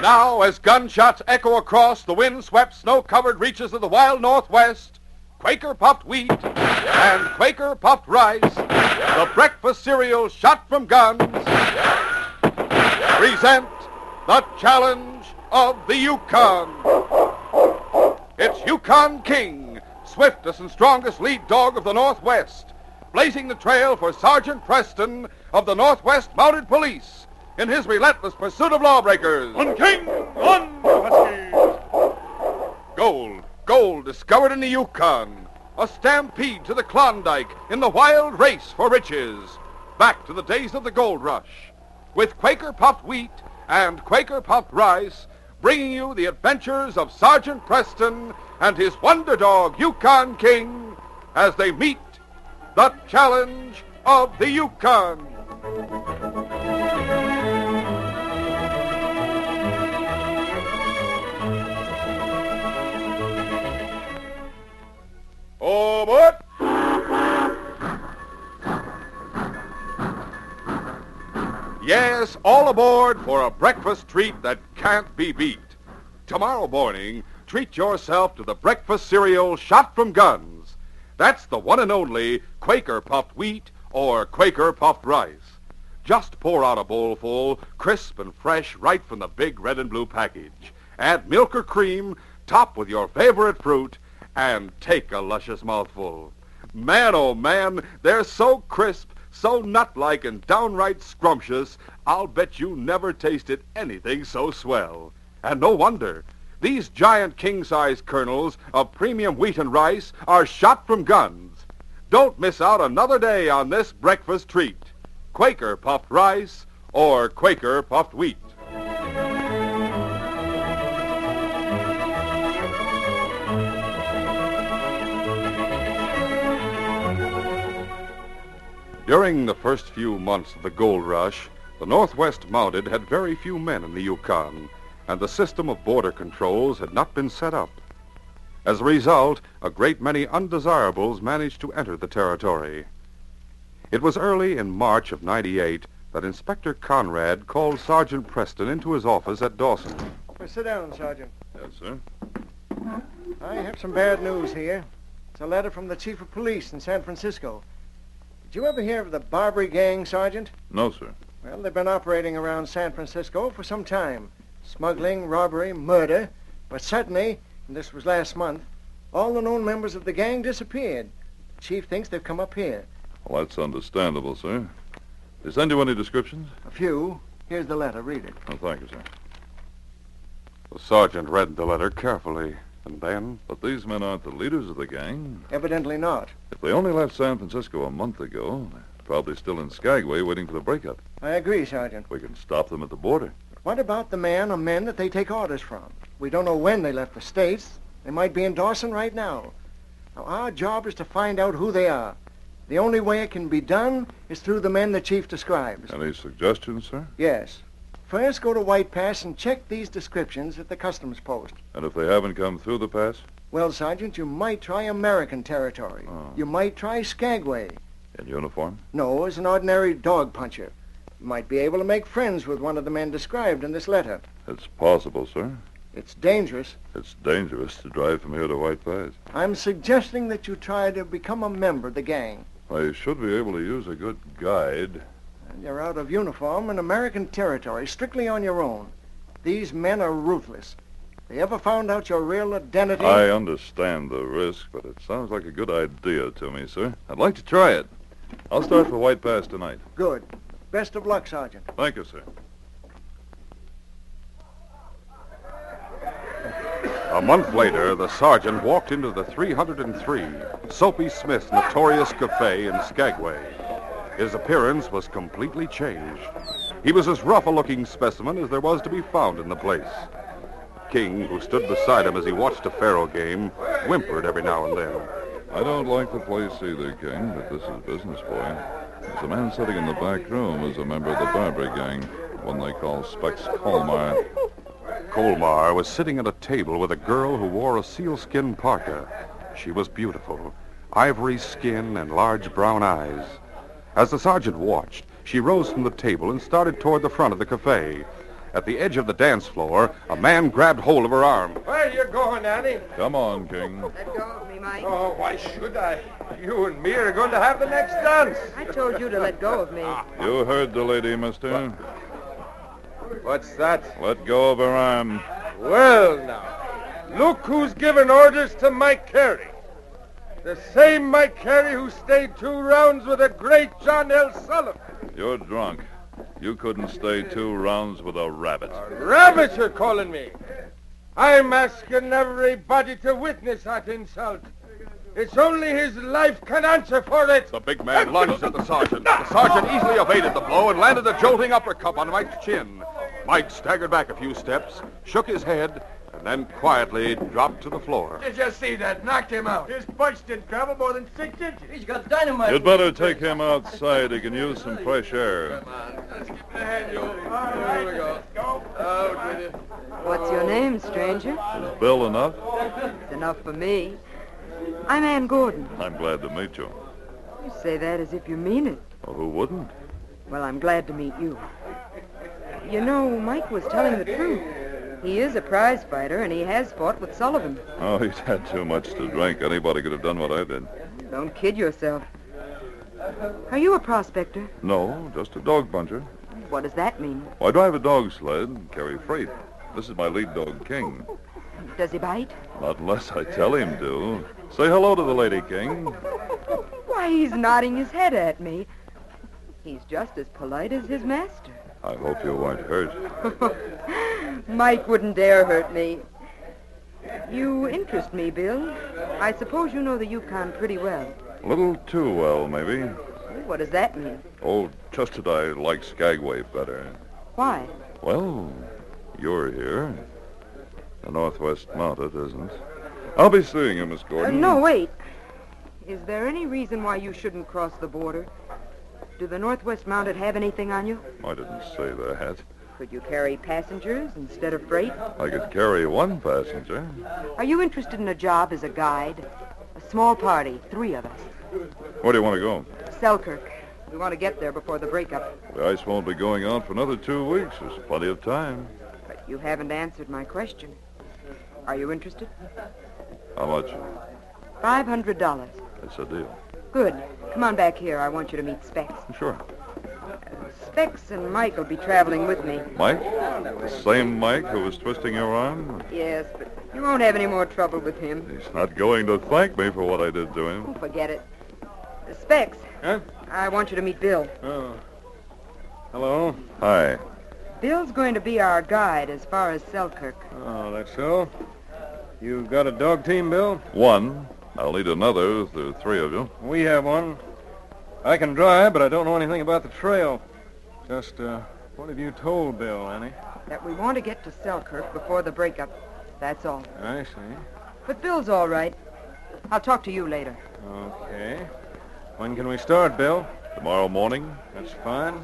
Now, as gunshots echo across the wind-swept, snow-covered reaches of the wild Northwest, Quaker puffed wheat and Quaker puffed rice, the breakfast cereal shot from guns, present the challenge of the Yukon. It's Yukon King, swiftest and strongest lead dog of the Northwest, blazing the trail for Sergeant Preston of the Northwest Mounted Police in his relentless pursuit of lawbreakers. On King, on Huskies! Gold discovered in the Yukon. A stampede to the Klondike in the wild race for riches. Back to the days of the gold rush. With Quaker puffed wheat and Quaker puffed rice, bringing you the adventures of Sergeant Preston and his wonder dog, Yukon King, as they meet the challenge of the Yukon. Oh, but yes, all aboard for a breakfast treat that can't be beat. Tomorrow morning, treat yourself to the breakfast cereal shot from guns. That's the one and only Quaker puffed wheat or Quaker puffed rice. Just pour out a bowlful, crisp and fresh, right from the big red and blue package. Add milk or cream, top with your favorite fruit, and take a luscious mouthful. Man, oh man, they're so crisp, so nut-like and downright scrumptious, I'll bet you never tasted anything so swell. And no wonder. These giant king-size kernels of premium wheat and rice are shot from guns. Don't miss out another day on this breakfast treat. Quaker puffed rice or Quaker puffed wheat. During the first few months of the gold rush, the Northwest Mounted had very few men in the Yukon, and the system of border controls had not been set up. As a result, a great many undesirables managed to enter the territory. It was early in March of '98 that Inspector Conrad called Sergeant Preston into his office at Dawson. Well, sit down, Sergeant. Yes, sir. I have some bad news here. It's a letter from the Chief of Police in San Francisco. Did you ever hear of the Barbary gang, Sergeant? No, sir. Well, they've been operating around San Francisco for some time. Smuggling, robbery, murder. But suddenly, and this was last month, all the known members of the gang disappeared. The chief thinks they've come up here. Well, that's understandable, sir. They send you any descriptions? A few. Here's the letter. Read it. Oh, thank you, sir. The sergeant read the letter carefully, and then... But these men aren't the leaders of the gang. Evidently not. If they only left San Francisco a month ago, they're probably still in Skagway waiting for the breakup. I agree, Sergeant. We can stop them at the border. What about the man or men that they take orders from? We don't know when they left the States. They might be in Dawson right now. Now, our job is to find out who they are. The only way it can be done is through the men the chief describes. Any suggestions, sir? Yes. First, go to White Pass and check these descriptions at the customs post. And if they haven't come through the pass? Well, Sergeant, you might try American territory. Oh. You might try Skagway. In uniform? No, as an ordinary dog puncher. You might be able to make friends with one of the men described in this letter. It's possible, sir. It's dangerous. It's dangerous to drive from here to White Pass. I'm suggesting that you try to become a member of the gang. I should be able to use a good guide. And you're out of uniform in American territory, strictly on your own. These men are ruthless. If they ever found out your real identity... I understand the risk, but it sounds like a good idea to me, sir. I'd like to try it. I'll start for White Pass tonight. Good. Best of luck, Sergeant. Thank you, sir. A month later, the sergeant walked into the 303, Soapy Smith's notorious cafe in Skagway. His appearance was completely changed. He was as rough a looking specimen as there was to be found in the place. King, who stood beside him as he watched a faro game, whimpered every now and then. I don't like the place either, King, but this is business for you. The man sitting in the back room is a member of the Barbary gang, one they call Specs Colmar. Colmar was sitting at a table with a girl who wore a sealskin parka. She was beautiful, ivory skin and large brown eyes. As the sergeant watched, she rose from the table and started toward the front of the cafe. At the edge of the dance floor, a man grabbed hold of her arm. Where you going, Annie? Come on, King. Let go of me, Mike. Oh, why should I? You and me are going to have the next dance. I told you to let go of me. You heard the lady, mister. What's that? Let go of her arm. Well, now, look who's giving orders to Mike Carey. The same Mike Carey who stayed 2 rounds with the great John L. Sullivan. You're drunk. You couldn't stay 2 rounds with a rabbit. Rabbit, you're calling me. I'm asking everybody to witness that insult. It's only his life can answer for it. The big man lunged at the sergeant. The sergeant easily evaded the blow and landed a jolting uppercut on Mike's chin. Mike staggered back a few steps, shook his head, and then quietly dropped to the floor. Did you see that? Knocked him out. His punch didn't travel more than 6 inches. He's got dynamite. You'd better take him outside. He can use some fresh air. Come on. Let's give him a hand, you. All right. Here we go. Let's go. Out with you. What's your name, stranger? Is Bill enough? It's enough for me. I'm Ann Gordon. I'm glad to meet you. You say that as if you mean it. Well, who wouldn't? Well, I'm glad to meet you. You know, Mike was telling the truth. He is a prize fighter, and he has fought with Sullivan. Oh, he's had too much to drink. Anybody could have done what I did. Don't kid yourself. Are you a prospector? No, just a dog puncher. What does that mean? I drive a dog sled and carry freight. This is my lead dog, King. Does he bite? Not unless I tell him to. Say hello to the lady, King. Why, he's nodding his head at me. He's just as polite as his master. I hope you weren't hurt. Mike wouldn't dare hurt me. You interest me, Bill. I suppose you know the Yukon pretty well. A little too well, maybe. What does that mean? Oh, just that I like Skagway better. Why? Well, you're here. The Northwest Mounted isn't. I'll be seeing you, Miss Gordon. No, wait. Is there any reason why you shouldn't cross the border? Do the Northwest Mounted have anything on you? I didn't say that. Could you carry passengers instead of freight? I could carry 1 passenger. Are you interested in a job as a guide? A small party, 3 of us. Where do you want to go? Selkirk. We want to get there before the breakup. The ice won't be going out for another 2 weeks. There's plenty of time. But you haven't answered my question. Are you interested? How much? $500. It's a deal. Good. Come on back here. I want you to meet Specs. Sure. Specs and Mike will be traveling with me. Mike? The same Mike who was twisting your arm? Yes, but you won't have any more trouble with him. He's not going to thank me for what I did to him. Oh, forget it. Specs. Huh? I want you to meet Bill. Oh. Hello. Hi. Bill's going to be our guide as far as Selkirk. Oh, that's so? You got a dog team, Bill? 1. I'll need another if there are 3 of you. We have one. I can drive, but I don't know anything about the trail. Just, what have you told Bill, Annie? That we want to get to Selkirk before the breakup. That's all. I see. But Bill's all right. I'll talk to you later. Okay. When can we start, Bill? Tomorrow morning? That's fine.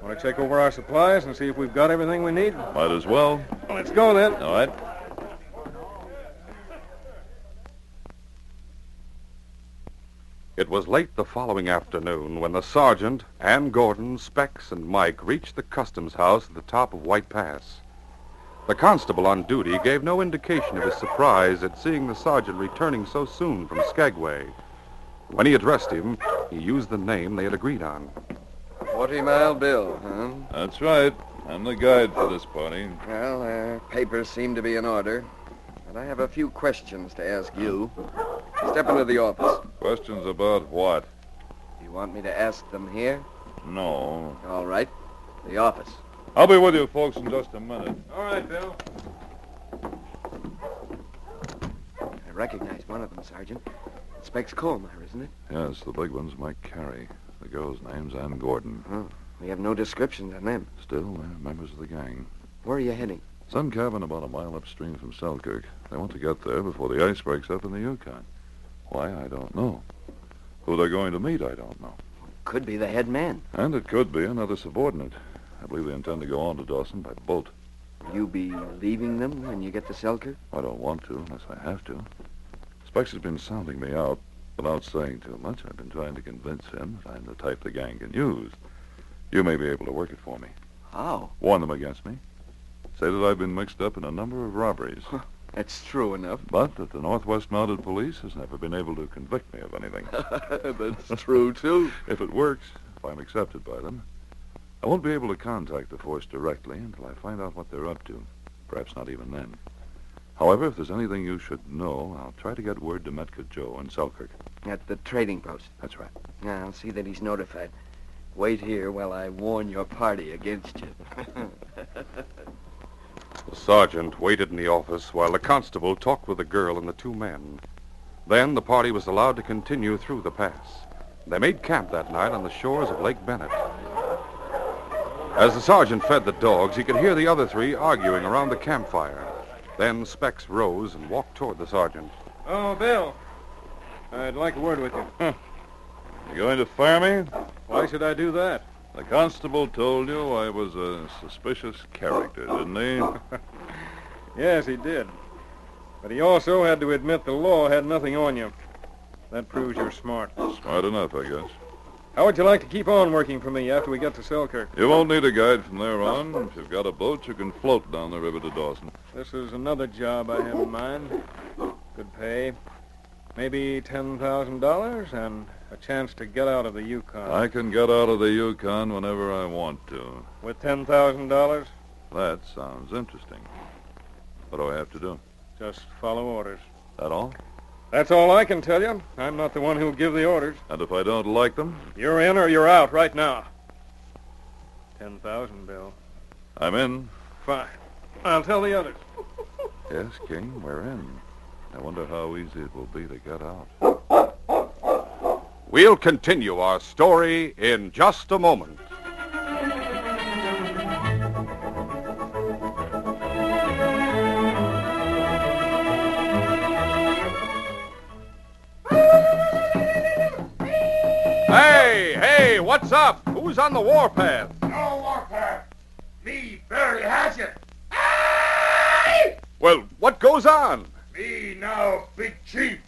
Want to check over our supplies and see if we've got everything we need? Might as well. Let's go, then. All right. It was late the following afternoon when the sergeant, Ann Gordon, Specs, and Mike reached the customs house at the top of White Pass. The constable on duty gave no indication of his surprise at seeing the sergeant returning so soon from Skagway. When he addressed him, he used the name they had agreed on. 40 Mile Bill, huh? That's right. I'm the guide for this party. Well, papers seem to be in order. But I have a few questions to ask you. Step into the office. Questions about what? You want me to ask them here? No. All right. The office. I'll be with you folks in just a minute. All right, Bill. I recognize one of them, Sergeant. It's Specs Colmar, isn't it? Yes, the big one's Mike Carey. The girl's name's Ann Gordon. Oh, we have no descriptions on them. Still, they're members of the gang. Where are you heading? Some cabin about a mile upstream from Selkirk. They want to get there before the ice breaks up in the Yukon. Why, I don't know. Who they're going to meet, I don't know. Could be the head man. And it could be another subordinate. I believe they intend to go on to Dawson by boat. Will you be leaving them when you get to Selkirk? I don't want to unless I have to. Specs has been sounding me out. Without saying too much, I've been trying to convince him that I'm the type the gang can use. You may be able to work it for me. How? Warn them against me. say that I've been mixed up in a number of robberies. That's true enough. But that the Northwest Mounted Police has never been able to convict me of anything. That's true, too. If it works, if I'm accepted by them, I won't be able to contact the force directly until I find out what they're up to. Perhaps not even then. However, if there's anything you should know, I'll try to get word to Metka Joe in Selkirk. At the trading post. That's right. Yeah, I'll see that he's notified. Wait here while I warn your party against you. The sergeant waited in the office while the constable talked with the girl and the two men. Then the party was allowed to continue through the pass. They made camp that night on the shores of Lake Bennett. As the sergeant fed the dogs, he could hear the other three arguing around the campfire. Then Specs rose and walked toward the sergeant. Oh, Bill. I'd like a word with you. You going to fire me? Why should I do that? The constable told you I was a suspicious character, didn't he? Yes, he did. But he also had to admit the law had nothing on you. That proves you're smart. Smart enough, I guess. How would you like to keep on working for me after we get to Selkirk? You won't need a guide from there on. If you've got a boat, you can float down the river to Dawson. This is another job I have in mind. Good pay. Maybe $10,000 and a chance to get out of the Yukon. I can get out of the Yukon whenever I want to. With $10,000? That sounds interesting. What do I have to do? Just follow orders. That all? That's all I can tell you. I'm not the one who'll give the orders. And if I don't like them? You're in or you're out right now. 10,000, Bill. I'm in. Fine. I'll tell the others. Yes, King, we're in. I wonder how easy it will be to get out. We'll continue our story in just a moment. Hey, what's up? Who's on the warpath? No warpath. Me barely has it. Well, what goes on? Me now big chief.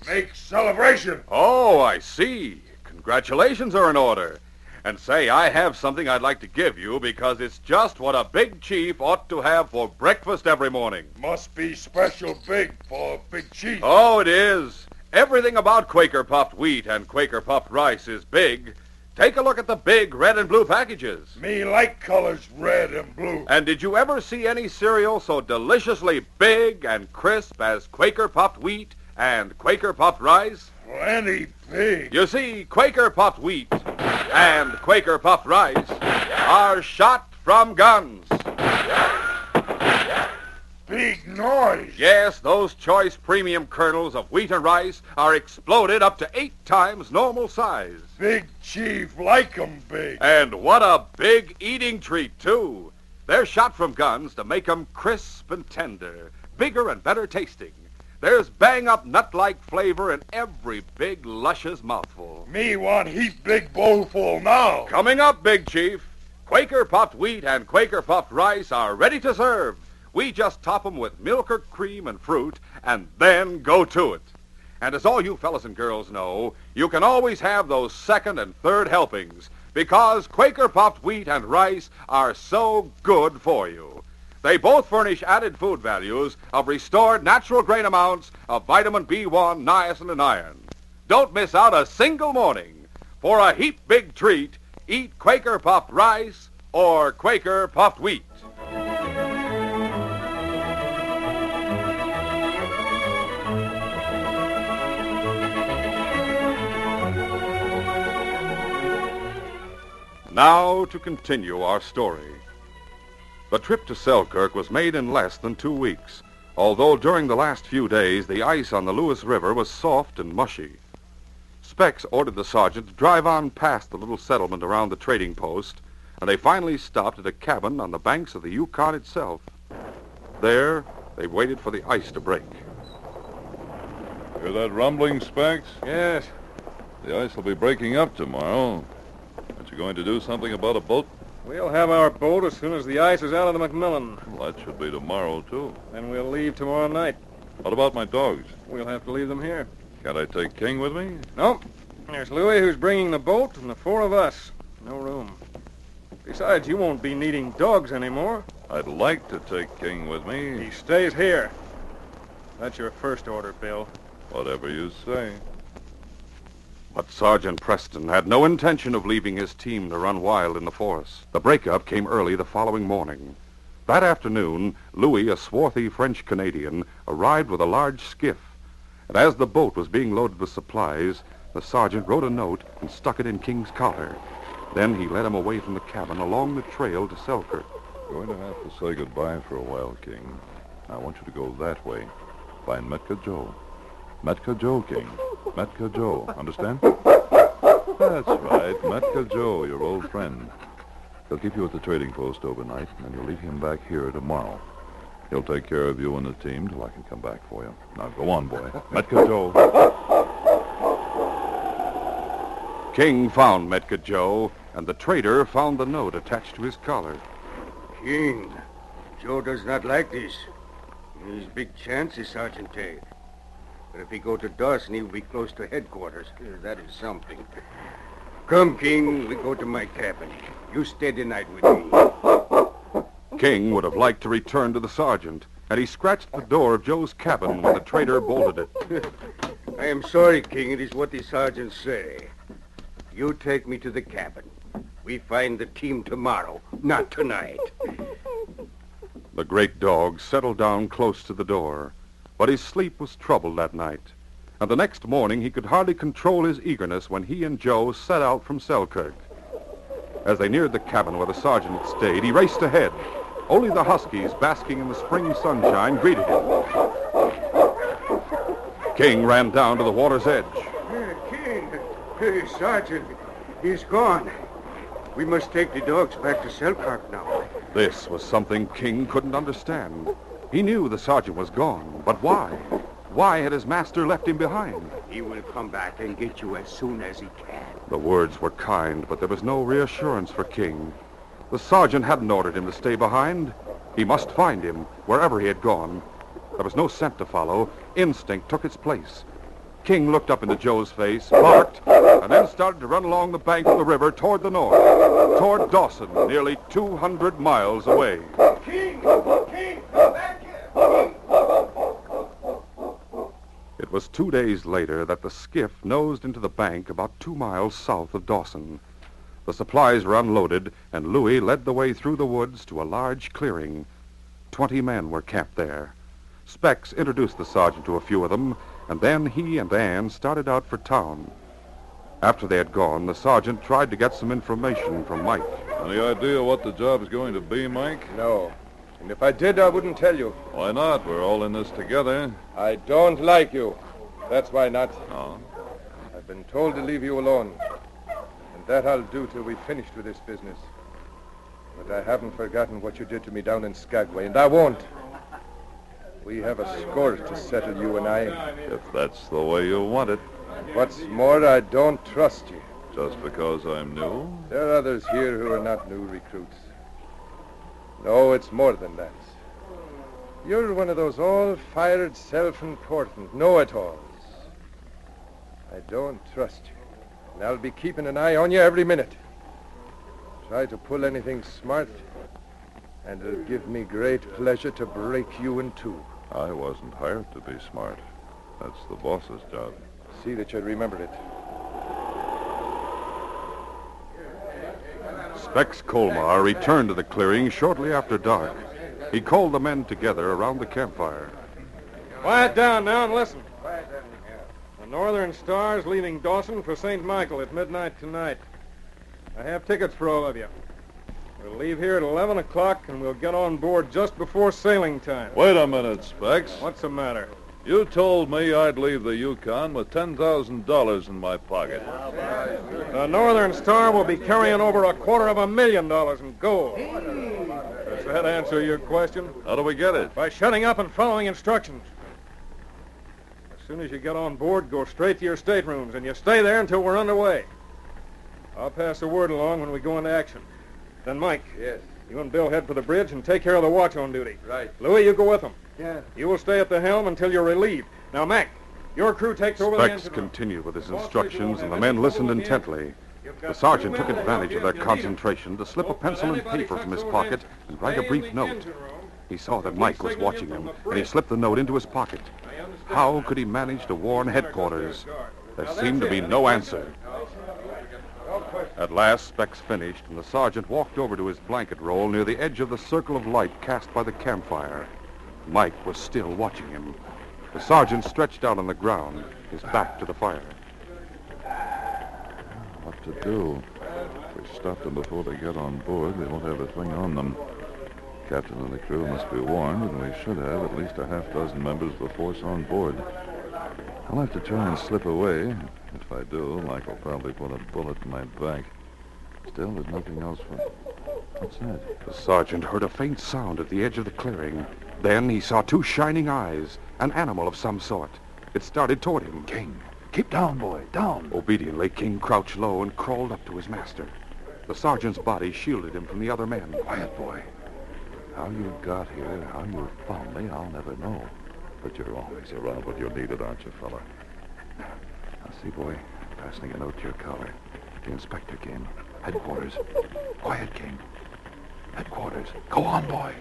Make celebration. Oh, I see. Congratulations are in order. And say, I have something I'd like to give you because it's just what a big chief ought to have for breakfast every morning. Must be special big for big chief. Oh, it is. Everything about Quaker puffed wheat and Quaker puffed rice is big. Take a look at the big red and blue packages. Me like colors red and blue. And did you ever see any cereal so deliciously big and crisp as Quaker puffed wheat and Quaker puffed rice? Plenty big. You see, Quaker puffed wheat and Quaker puffed rice are shot from guns. Big noise. Yes, those choice premium kernels of wheat and rice are exploded up to 8 times normal size. Big chief like 'em big. And what a big eating treat, too. They're shot from guns to make 'em crisp and tender, bigger and better tasting. There's bang-up nut-like flavor in every big, luscious mouthful. Me want heap big bowlful now. Coming up, Big Chief, Quaker puffed wheat and Quaker puffed rice are ready to serve. We just top 'em with milk or cream and fruit, and then go to it. And as all you fellas and girls know, you can always have those second and third helpings, because Quaker puffed wheat and rice are so good for you. They both furnish added food values of restored natural grain amounts of vitamin B1, niacin, and iron. Don't miss out a single morning. For a heap big treat, eat Quaker puffed rice or Quaker puffed wheat. Now to continue our story. The trip to Selkirk was made in less than 2 weeks, although during the last few days the ice on the Lewis River was soft and mushy. Specs ordered the sergeant to drive on past the little settlement around the trading post, and they finally stopped at a cabin on the banks of the Yukon itself. There, they waited for the ice to break. Hear that rumbling, Specs? Yes. The ice will be breaking up tomorrow. Aren't you going to do something about a boat? We'll have our boat as soon as the ice is out of the Macmillan. Well, that should be tomorrow, too. Then we'll leave tomorrow night. What about my dogs? We'll have to leave them here. Can't I take King with me? No. There's Louis who's bringing the boat and the 4 of us. No room. Besides, you won't be needing dogs anymore. I'd like to take King with me. He stays here. That's your first order, Bill. Whatever you say. But Sergeant Preston had no intention of leaving his team to run wild in the forest. The breakup came early the following morning. That afternoon, Louis, a swarthy French-Canadian, arrived with a large skiff. And as the boat was being loaded with supplies, the sergeant wrote a note and stuck it in King's collar. Then he led him away from the cabin along the trail to Selkirk. Going to have to say goodbye for a while, King. I want you to go that way. Find Metka Joe. Metka Joe, King. Metka Joe. Understand? That's right. Metka Joe, your old friend. He'll keep you at the trading post overnight, and then you'll leave him back here tomorrow. He'll take care of you and the team till I can come back for you. Now, go on, boy. Metka Joe. King found Metka Joe, and the trader found the note attached to his collar. King, Joe does not like this. There's big chances, Sergeant Tay. But if he go to Dawson, he will be close to headquarters. That is something. Come, King, we go to my cabin. You stay the night with me. King would have liked to return to the sergeant, and he scratched the door of Joe's cabin when the trader bolted it. I am sorry, King. It is what the sergeants say. You take me to the cabin. We find the team tomorrow, not tonight. The great dog settled down close to the door, but his sleep was troubled that night. And the next morning he could hardly control his eagerness when he and Joe set out from Selkirk. As they neared the cabin where the sergeant had stayed, he raced ahead. Only the huskies, basking in the spring sunshine, greeted him. King ran down to the water's edge. King, Sergeant, he's gone. We must take the dogs back to Selkirk now. This was something King couldn't understand. He knew the sergeant was gone, but why? Why had his master left him behind? He will come back and get you as soon as he can. The words were kind, but there was no reassurance for King. The sergeant hadn't ordered him to stay behind. He must find him, wherever he had gone. There was no scent to follow. Instinct took its place. King looked up into Joe's face, barked, and then started to run along the bank of the river toward the north, toward Dawson, nearly 200 miles away. King! King! Back here! King! It was 2 days later that the skiff nosed into the bank about 2 miles south of Dawson. The supplies were unloaded, and Louis led the way through the woods to a large clearing. 20 men were camped there. Specs introduced the sergeant to a few of them, and then he and Ann started out for town. After they had gone, the sergeant tried to get some information from Mike. Any idea what the job's going to be, Mike? No. And if I did, I wouldn't tell you. Why not? We're all in this together. I don't like you. That's why not. Oh? I've been told to leave you alone. And that I'll do till we've finished with this business. But I haven't forgotten what you did to me down in Skagway, and I won't. We have a score to settle, you and I. If that's the way you want it. What's more, I don't trust you. Just because I'm new? There are others here who are not new recruits. No, it's more than that. You're one of those all-fired, self-important know-it-alls. I don't trust you, and I'll be keeping an eye on you every minute. Try to pull anything smart, and it'll give me great pleasure to break you in two. I wasn't hired to be smart. That's the boss's job. See that you remember it. Specs Colmar returned to the clearing shortly after dark. He called the men together around the campfire. Quiet down now and listen. The Northern Star's leaving Dawson for St. Michael at midnight tonight. I have tickets for all of you. We'll leave here at 11 o'clock, and we'll get on board just before sailing time. Wait a minute, Specs. What's the matter? You told me I'd leave the Yukon with $10,000 in my pocket. The Northern Star will be carrying over $250,000 in gold. Does that answer your question? How do we get it? By shutting up and following instructions. As soon as you get on board, go straight to your staterooms, and you stay there until we're underway. I'll pass the word along when we go into action. Then, Mike. Yes. You and Bill head for the bridge and take care of the watch on duty. Right. Louis, you go with them. Yeah. You will stay at the helm until you're relieved. Now, Mac, your crew takes over the Specs engine room. continued with his instructions, and the men listened intently. The sergeant took advantage of their concentration to slip a pencil and paper from his pocket and write a brief note. He saw that Mike was watching him, and he slipped the note into his pocket. How could he manage to warn headquarters? There seemed to be no answer. At last, Specs finished, and the sergeant walked over to his blanket roll near the edge of the circle of light cast by the campfire. Mike was still watching him. The sergeant stretched out on the ground, his back to the fire. What to do? If we stop them before they get on board, they won't have a thing on them. Captain and the crew must be warned, and we should have at least a half dozen members of the force on board. I'll have to try and slip away. If I do, Mike will probably put a bullet in my back. Still, there's nothing else for... What's that? The sergeant heard a faint sound at the edge of the clearing. Then he saw two shining eyes, an animal of some sort. It started toward him. King, keep down, boy, down. Obediently, King crouched low and crawled up to his master. The sergeant's body shielded him from the other men. Quiet, boy. How you got here, how you found me, I'll never know. But you're always around when you're needed, aren't you, fella? Now, see, boy, fastening a note to your collar. The inspector came. Headquarters. Quiet, King. Headquarters. Go on, boy.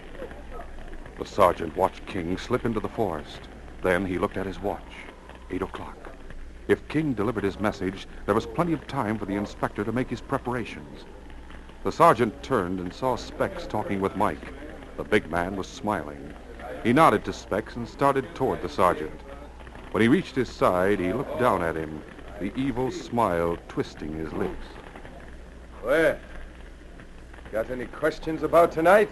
The sergeant watched King slip into the forest. Then he looked at his watch. 8 o'clock. If King delivered his message, there was plenty of time for the inspector to make his preparations. The sergeant turned and saw Specs talking with Mike. The big man was smiling. He nodded to Specs and started toward the sergeant. When he reached his side, he looked down at him, the evil smile twisting his lips. Well, got any questions about tonight?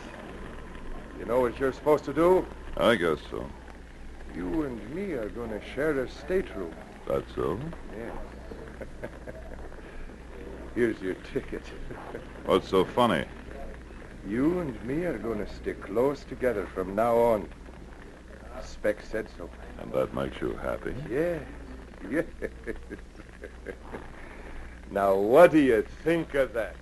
You know what you're supposed to do? I guess so. You and me are going to share a stateroom. That's so? Yes. Here's your ticket. What's so funny? You and me are going to stick close together from now on. Spec said so. And that makes you happy? Yeah. Yes. Now, what do you think of that?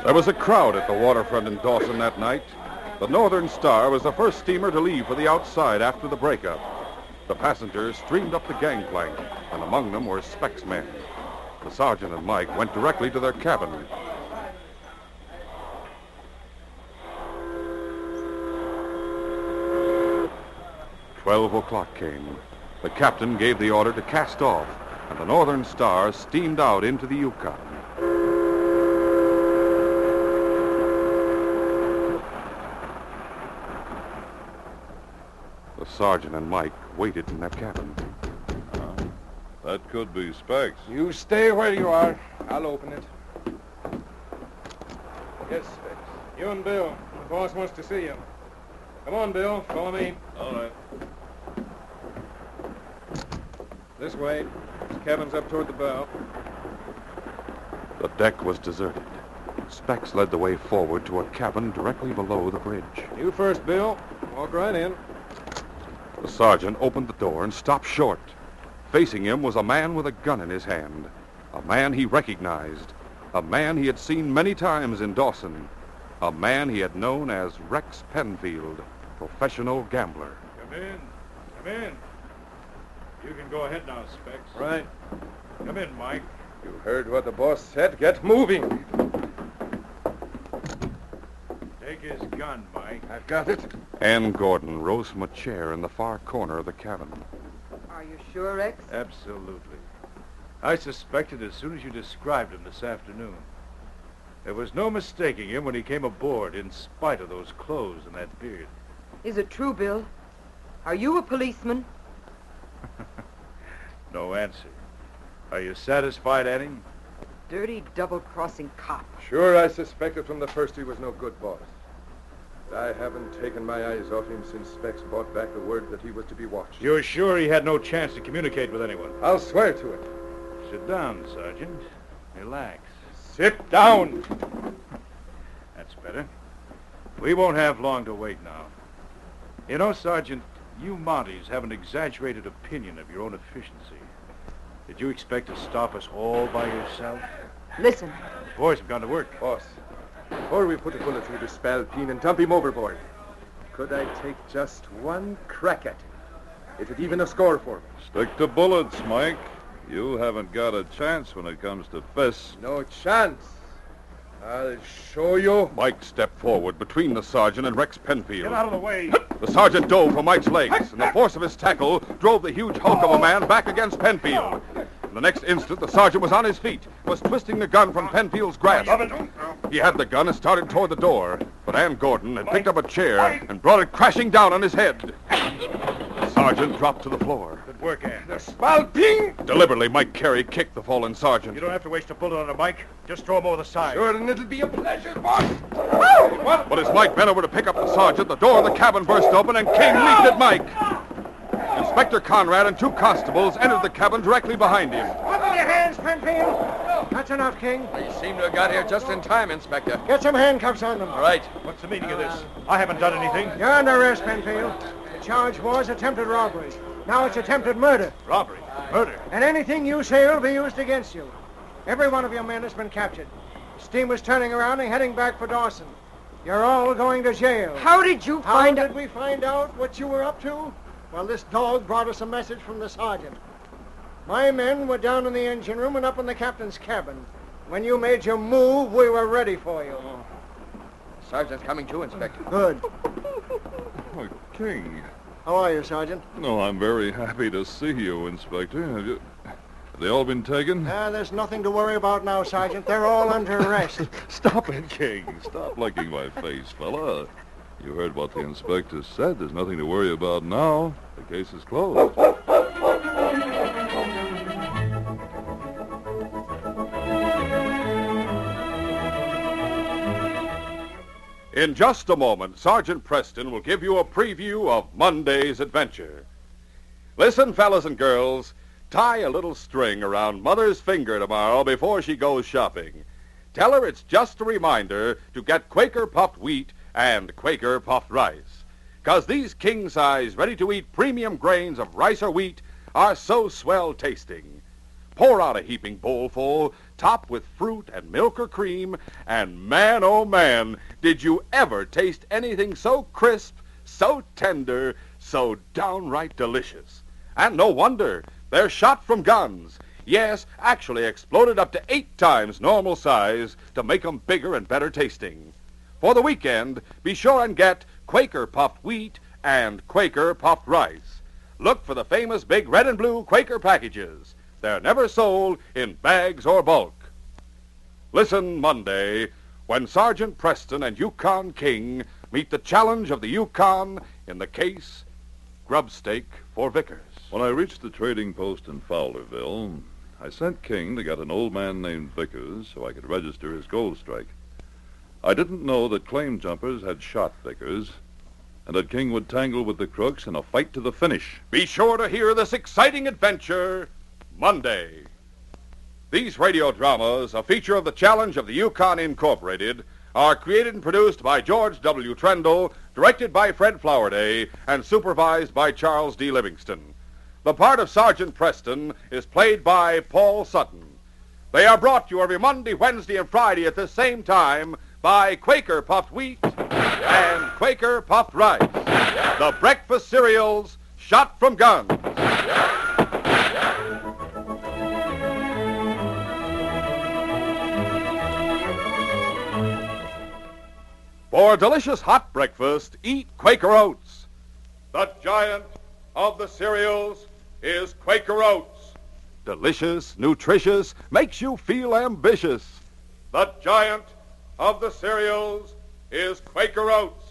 There was a crowd at the waterfront in Dawson that night. The Northern Star was the first steamer to leave for the outside after the breakup. The passengers streamed up the gangplank, and among them were Specs' men. The sergeant and Mike went directly to their cabin. "12 o'clock came. The captain gave the order to cast off, and the Northern Star steamed out into the Yukon. The sergeant and Mike waited in their cabin. That could be Specs. You stay where you are. I'll open it. Yes, Specs. You and Bill. The boss wants to see you. Come on, Bill. Follow me. All right. This way. This cabin's up toward the bow. The deck was deserted. Specs led the way forward to a cabin directly below the bridge. You first, Bill. Walk right in. The sergeant opened the door and stopped short. Facing him was a man with a gun in his hand. A man he recognized. A man he had seen many times in Dawson. A man he had known as Rex Penfield, professional gambler. Come in. Come in. You can go ahead now, Specs. Right. Come in, Mike. You heard what the boss said. Get moving. Take his gun, Mike. I've got it. Ann Gordon rose from a chair in the far corner of the cabin. Are you sure, Rex? Absolutely. I suspected as soon as you described him this afternoon. There was no mistaking him when he came aboard, in spite of those clothes and that beard. Is it true, Bill? Are you a policeman? No answer. Are you satisfied, Annie? Dirty, double-crossing cop. Sure, I suspected from the first he was no good boss. I haven't taken my eyes off him since Specs brought back the word that he was to be watched. You're sure he had no chance to communicate with anyone? I'll swear to it. Sit down, Sergeant. Relax. Sit down! That's better. We won't have long to wait now. You know, Sergeant, you Mounties have an exaggerated opinion of your own efficiency. Did you expect to stop us all by yourself? Listen. The boys have gone to work. Boss, before we put a bullet through the spalpeen and dump him overboard, Could I take just one crack at him? Is it even a score for me? Stick to bullets, Mike. You haven't got a chance when it comes to fists. No chance. I'll show you. Mike stepped forward between the sergeant and Rex Penfield. Get out of the way. The sergeant dove for Mike's legs, and the force of his tackle drove the huge hulk of a man back against Penfield. In the next instant, the sergeant was on his feet, was twisting the gun from Penfield's grasp. He had the gun and started toward the door, but Ann Gordon had picked up a chair and brought it crashing down on his head. The sergeant dropped to the floor. Good work, Ann. The spalping! Deliberately, Mike Carey kicked the fallen sergeant. You don't have to waste a bullet on a Mike. Just throw him over the side. Sure, and it'll be a pleasure, boss. But as Mike bent over to pick up the sergeant, the door of the cabin burst open and King leaped at Mike. Inspector Conrad and 2 constables entered the cabin directly behind him. Up with your hands, Penfield. That's enough, King. They seem to have got here just in time, Inspector. Get some handcuffs on them. All right. What's the meaning of this? I haven't done anything. You're under arrest, Penfield. The charge was attempted robbery. Now it's attempted murder. Robbery. Murder. And anything you say will be used against you. Every one of your men has been captured. The steamer's turning around and heading back for Dawson. You're all going to jail. How did you How find did we find out what you were up to? Well, this dog brought us a message from the sergeant. My men were down in the engine room and up in the captain's cabin. When you made your move, we were ready for you. Sergeant's coming too, Inspector. Good. Oh, King. How are you, Sergeant? No, I'm very happy to see you, Inspector. Have they all been taken? There's nothing to worry about now, Sergeant. They're all under arrest. Stop it, King. Stop licking my face, fella. You heard what the inspector said. There's nothing to worry about now. The case is closed. In just a moment, Sergeant Preston will give you a preview of Monday's adventure. Listen, fellas and girls, tie a little string around Mother's finger tomorrow before she goes shopping. Tell her it's just a reminder to get Quaker puffed wheat and Quaker puffed rice. 'Cause these king-size, ready-to-eat premium grains of rice or wheat are so swell tasting. Pour out a heaping bowlful, top with fruit and milk or cream, and man, oh man, did you ever taste anything so crisp, so tender, so downright delicious? And no wonder, they're shot from guns. Yes, actually exploded up to 8 times normal size to make 'em bigger and better tasting. For the weekend, be sure and get Quaker puffed wheat and Quaker puffed rice. Look for the famous big red and blue Quaker packages. They're never sold in bags or bulk. Listen Monday when Sergeant Preston and Yukon King meet the challenge of the Yukon in the case Grub Steak for Vickers. When I reached the trading post in Fowlerville, I sent King to get an old man named Vickers so I could register his gold strike. I didn't know that claim jumpers had shot Vickers, and that King would tangle with the crooks in a fight to the finish. Be sure to hear this exciting adventure Monday. These radio dramas, a feature of the Challenge of the Yukon Incorporated, are created and produced by George W. Trendle, directed by Fred Flowerday, and supervised by Charles D. Livingston. The part of Sergeant Preston is played by Paul Sutton. They are brought to you every Monday, Wednesday, and Friday at the same time by Quaker Puffed Wheat and Quaker Puffed Rice, the breakfast cereals shot from guns. For a delicious hot breakfast, eat Quaker Oats. The giant of the cereals is Quaker Oats. Delicious, nutritious, makes you feel ambitious. The giant of the cereals is Quaker Oats.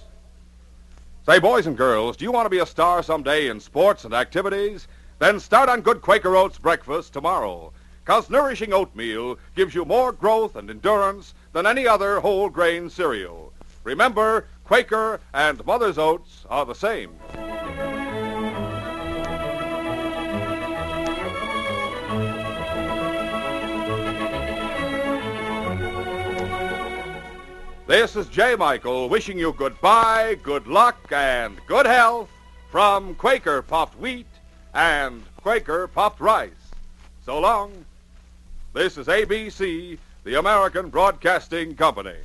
Say, boys and girls, do you want to be a star someday in sports and activities? Then start on good Quaker Oats breakfast tomorrow. 'Cause nourishing oatmeal gives you more growth and endurance than any other whole grain cereal. Remember, Quaker and Mother's Oats are the same. This is J. Michael wishing you goodbye, good luck, and good health from Quaker Puffed Wheat and Quaker Puffed Rice. So long. This is ABC, the American Broadcasting Company.